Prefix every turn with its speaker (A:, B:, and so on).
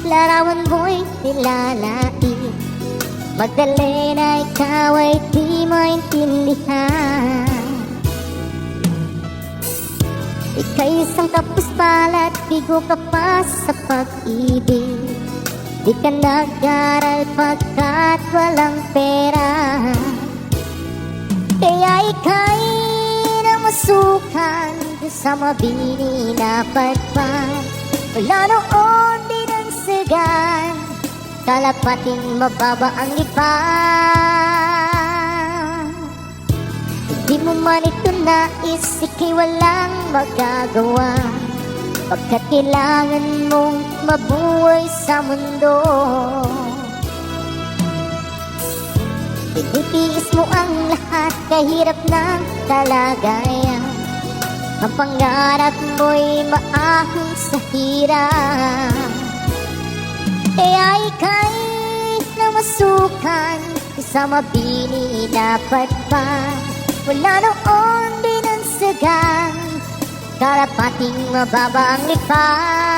A: larawan mo'y nilalait. Magdalena, ikaw ay di maintindihan. Ika'y isang kapos palad, bigo ka pa sa pag-ibig. Di ka nag-aral pagkat walang pera. Kaya ika'y namasukan sa mabini na padpad. Wala noon din ang sagan, kalapating mababa ang lipan. Hindi mo man ito nais, ika'y walang magagawa, pagkat kailangan mong mabuhay sa mundo. Tinitiis mo ang lahat, kahirap ng kalagayan. Ang pangarap mo'y maahong sa hirap. Kaya ika'y namasukan sa mabini na padpad. Wala noon din ang sagan, karapating mababa ang lipan.